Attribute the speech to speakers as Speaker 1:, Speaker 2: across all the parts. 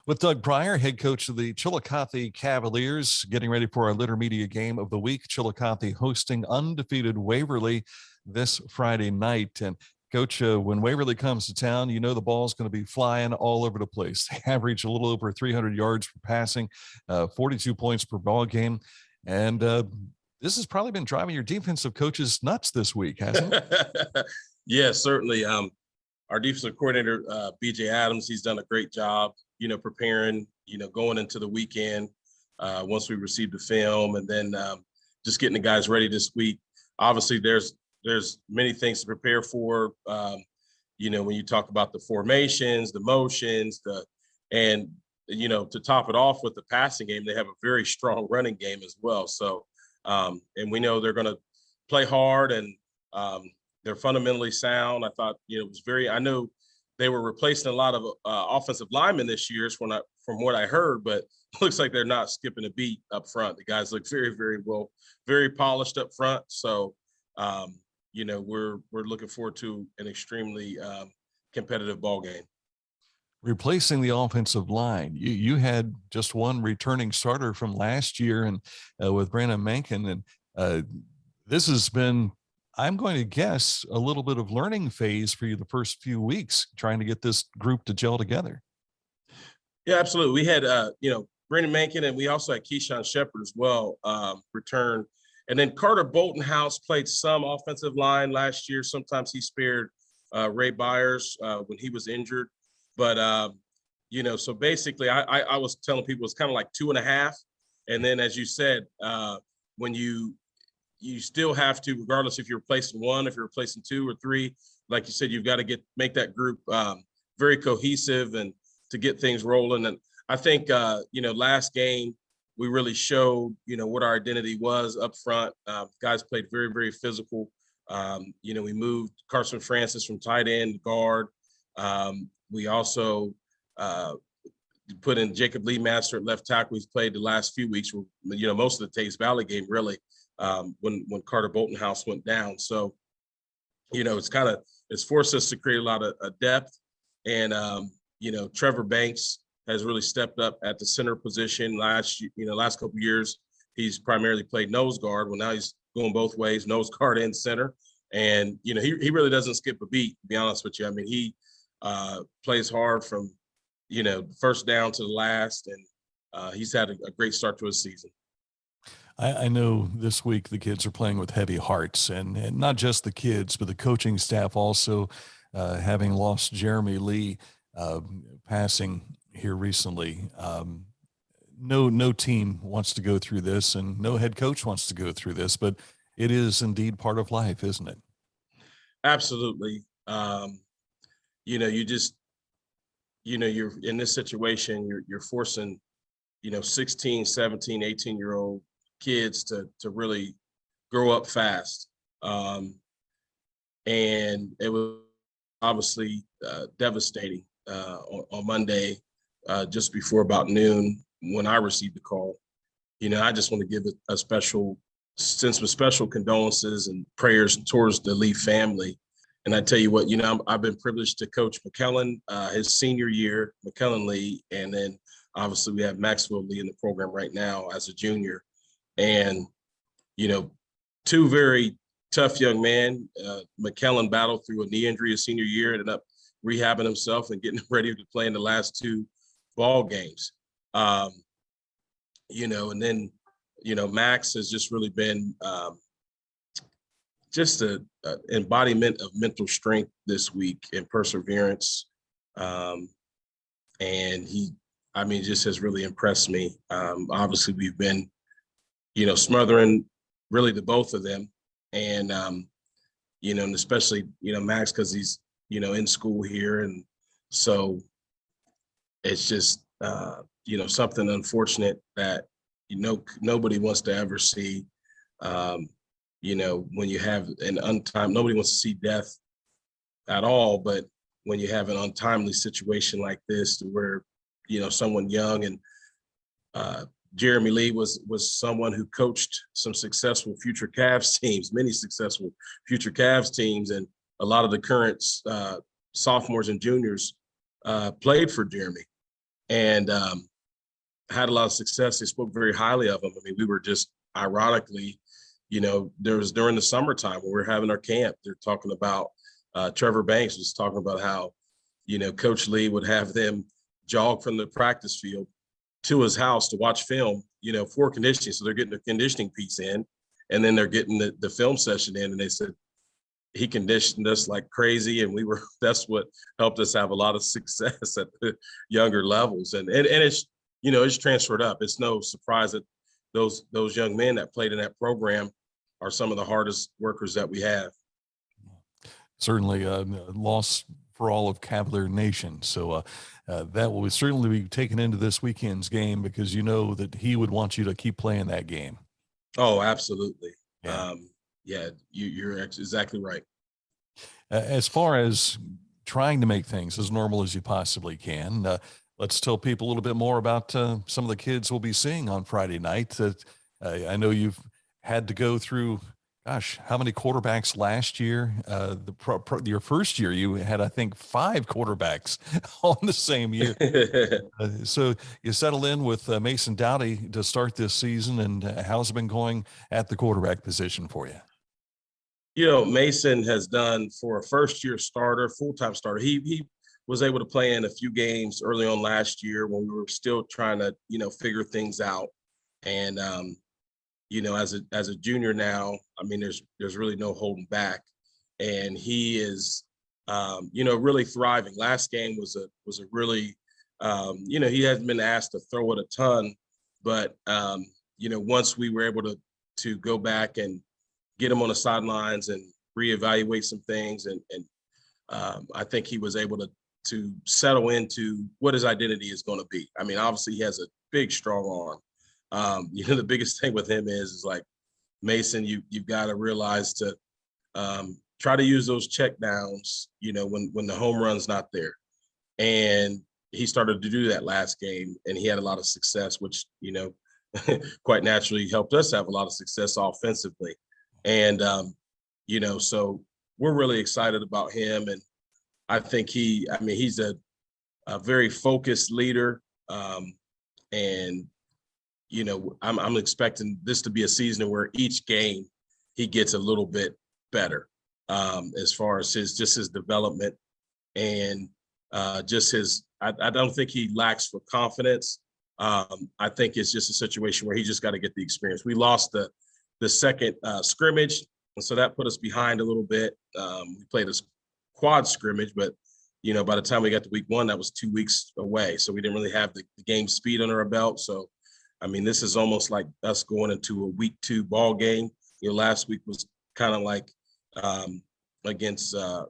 Speaker 1: With Doug Pryor, head coach of the Chillicothe Cavaliers, getting ready for our Intermedia game of the week. Chillicothe hosting undefeated Waverly this Friday night. And Coach, when Waverly comes to town, you know the ball's going to be flying all over the place. They average a little over 300 yards per passing, 42 points per ball game. And this has probably been driving your defensive coaches nuts this week, hasn't it?
Speaker 2: Yeah, certainly. Our defensive coordinator, BJ Adams, he's done a great job, preparing, going into the weekend once we received the film, and then just getting the guys ready this week. Obviously, there's many things to prepare for. When you talk about the formations, the motions, and to top it off with the passing game, they have a very strong running game as well. So, and we know they're going to play hard, and they're fundamentally sound. I thought, I know they were replacing a lot of offensive linemen this year from what I heard, but it looks like they're not skipping a beat up front. The guys look very, very well, very polished up front. So, we're looking forward to an extremely competitive ball game.
Speaker 1: Replacing the offensive line, you had just one returning starter from last year, and with Brandon Mankin, and this has been, I'm going to guess, a little bit of learning phase for you the first few weeks, trying to get this group to gel together.
Speaker 2: Yeah, absolutely. We had, Brandon Mankin, and we also had Keyshawn Shepard as well return. And then Carter Boltonhouse played some offensive line last year. Sometimes he spared Ray Byers when he was injured. But, so basically I was telling people it's kind of like 2.5. And then, as you said, when you still have to, regardless if you're replacing one, if you're replacing 2 or 3, like you said, you've got to make that group very cohesive and to get things rolling. And I think, last game, we really showed, what our identity was up front. Guys played very, very physical. We moved Carson Francis from tight end to guard. We also put in Jacob Lee Master at left tackle. He's played the last few weeks, most of the Tays Valley game, really. When Carter Boltonhouse went down. So, it's forced us to create a lot of depth. And, Trevor Banks has really stepped up at the center position last couple of years. He's primarily played nose guard. Well, now he's going both ways, nose guard and center. And, he really doesn't skip a beat, to be honest with you. I mean, he plays hard from, first down to the last, and he's had a great start to his season.
Speaker 1: I know this week the kids are playing with heavy hearts, and not just the kids, but the coaching staff also, having lost Jeremy Lee passing here recently. No team wants to go through this, and no head coach wants to go through this, but it is indeed part of life, isn't it?
Speaker 2: Absolutely. You just, you're in this situation, you're forcing, 16, 17, 18-year-old kids to really grow up fast. And it was obviously devastating on Monday, just before about noon when I received the call. I just want to give a special condolences and prayers towards the Lee family. And I tell you what, I've been privileged to coach McKellen his senior year, McKellen Lee, and then obviously we have Maxwell Lee in the program right now as a junior. And, 2 very tough young men. McKellen battled through a knee injury his senior year, ended up rehabbing himself and getting ready to play in the last 2 ball games. And then, Max has just really been just an embodiment of mental strength this week and perseverance. And he, just has really impressed me. Obviously, we've been, smothering really the both of them. And, and especially, Max, because he's, in school here. And so it's just, something unfortunate that, nobody wants to ever see. When you have nobody wants to see death at all, but when you have an untimely situation like this to where, someone young, and Jeremy Lee was someone who coached some successful future Cavs teams, many successful future Cavs teams, and a lot of the current sophomores and juniors played for Jeremy. and had a lot of success. They spoke very highly of him. I mean, we were just ironically, there was during the summertime when we were having our camp, they're talking about Trevor Banks was talking about how, Coach Lee would have them jog from the practice field to his house to watch film, for conditioning. So they're getting the conditioning piece in, and then they're getting the film session in. And they said he conditioned us like crazy, and that's what helped us have a lot of success at the younger levels. And it's, it's transferred up. It's no surprise that those young men that played in that program are some of the hardest workers that we have.
Speaker 1: Certainly a loss for all of Cavalier Nation. So that will certainly be taken into this weekend's game, because that he would want you to keep playing that game.
Speaker 2: Oh, absolutely.
Speaker 1: Yeah.
Speaker 2: You're exactly right.
Speaker 1: As far as trying to make things as normal as you possibly can, let's tell people a little bit more about some of the kids we'll be seeing on Friday night. I know you've had to go through, gosh, how many quarterbacks last year? Your first year, you had, I think, 5 quarterbacks on the same year. So you settle in with Mason Dowdy to start this season, and how's it been going at the quarterback position for you?
Speaker 2: Mason has done, for a first-year starter, full-time starter. He was able to play in a few games early on last year when we were still trying to, figure things out. And as a junior now, I mean, there's really no holding back, and he is, really thriving. Last game was a really, he hasn't been asked to throw it a ton, but once we were able to go back and get him on the sidelines and reevaluate some things, and I think he was able to settle into what his identity is going to be. I mean, obviously he has a big, strong arm. The biggest thing with him is like, Mason, you've got to realize to try to use those check downs, when the home run's not there. And he started to do that last game, and he had a lot of success, which, quite naturally helped us have a lot of success offensively. And, so we're really excited about him. And I think he's a very focused leader. And, I'm expecting this to be a season where each game he gets a little bit better as far as his development, and just his, I don't think he lacks for confidence. I think it's just a situation where he just got to get the experience. We lost the second scrimmage, and so that put us behind a little bit. We played a quad scrimmage, but by the time we got to week 1, that was 2 weeks away, so we didn't really have the game speed under our belt. So I mean, this is almost like us going into a week 2 ball game. Last week was kind of like against a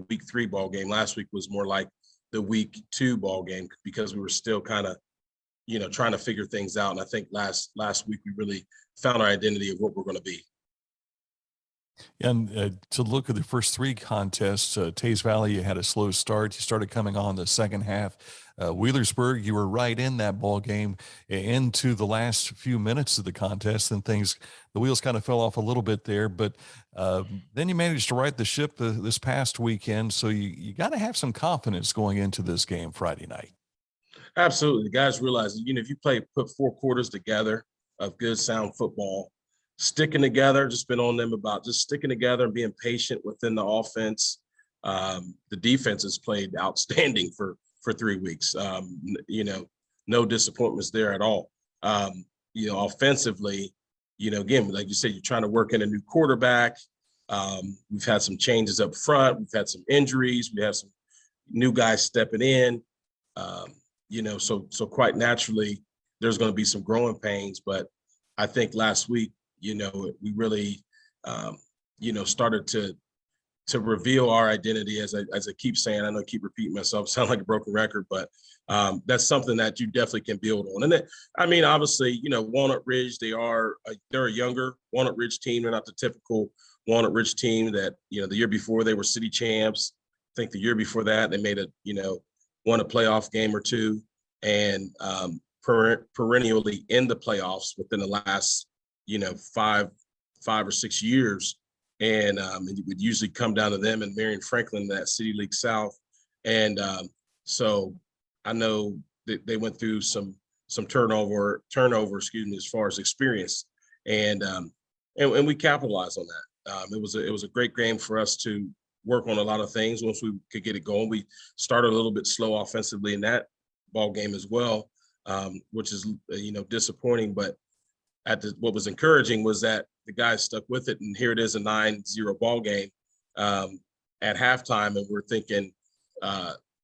Speaker 2: week 3 ball game. Last week was more like the week 2 ball game, because we were still kind of trying to figure things out. And I think last week we really found our identity of what we're going to be.
Speaker 1: And to look at the first 3 contests, Tays Valley, you had a slow start. You started coming on the second half. Wheelersburg, you were right in that ball game into the last few minutes of the contest, and the wheels kind of fell off a little bit there. But then you managed to right the ship this past weekend. So you got to have some confidence going into this game Friday night.
Speaker 2: Absolutely. The guys realize, if you put 4 quarters together of good, sound football, sticking together, just been on them about just sticking together and being patient within the offense. The defense has played outstanding for 3 weeks. No disappointments there at all. Offensively, again, like you said, you're trying to work in a new quarterback. We've had some changes up front. We've had some injuries. We have some new guys stepping in. So quite naturally, there's going to be some growing pains. But I think last week, we really, started to reveal our identity, as I keep saying. I know I keep repeating myself, sound like a broken record, but that's something that you definitely can build on. And obviously, Walnut Ridge, they're a younger Walnut Ridge team. They're not the typical Walnut Ridge team that, the year before they were city champs. I think the year before that, they made won a playoff game or 2, and perennially in the playoffs within the last, 5 or 6 years. And it would usually come down to them and Marion Franklin in that City League South. And so I know they went through some turnover, excuse me, as far as experience, and we capitalized on that. It was a great game for us to work on a lot of things. Once we could get it going, we started a little bit slow offensively in that ball game as well, which is disappointing. But what was encouraging was that the guys stuck with it, and here it is, a 9-0 ball game at halftime, and we're thinking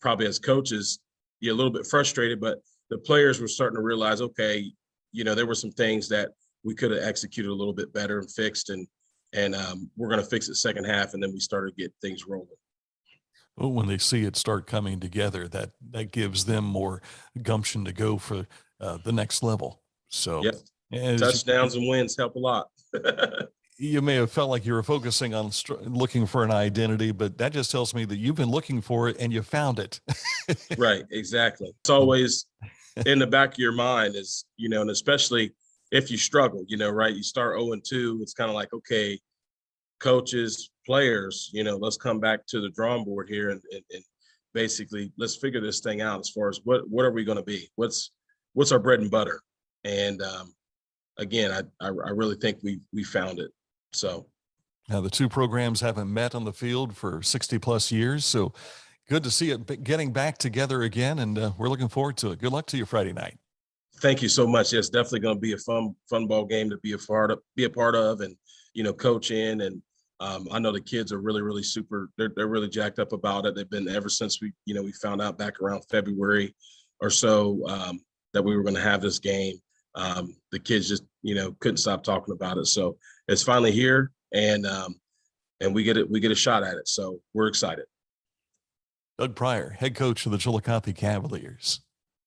Speaker 2: probably as coaches, you're a little bit frustrated, but the players were starting to realize, okay, there were some things that we could have executed a little bit better and fixed, and we're going to fix it second half, and then we started to get things rolling.
Speaker 1: Well, when they see it start coming together, that gives them more gumption to go for the next level. So,
Speaker 2: yep. Touchdowns and wins help a lot.
Speaker 1: You may have felt like you were focusing on looking for an identity, but that just tells me that you've been looking for it and you found it.
Speaker 2: Right, exactly. It's always in the back of your mind, is and especially if you struggle, right? You start 0-2, it's kind of like, okay, coaches, players, let's come back to the drawing board here and basically let's figure this thing out as far as what are we going to be? What's our bread and butter? And again, I really think we found it. So
Speaker 1: now the two programs haven't met on the field for 60 plus years. So good to see it getting back together again. And we're looking forward to it. Good luck to you Friday night.
Speaker 2: Thank you so much. It's definitely going to be a fun ball game to be a part of and, coach in. And I know the kids are really, really super. They're really jacked up about it. They've been ever since we found out back around February or so that we were going to have this game. The kids just, couldn't stop talking about it. So it's finally here, and we get a shot at it. So we're excited.
Speaker 1: Doug Pryor, head coach of the Chillicothe Cavaliers.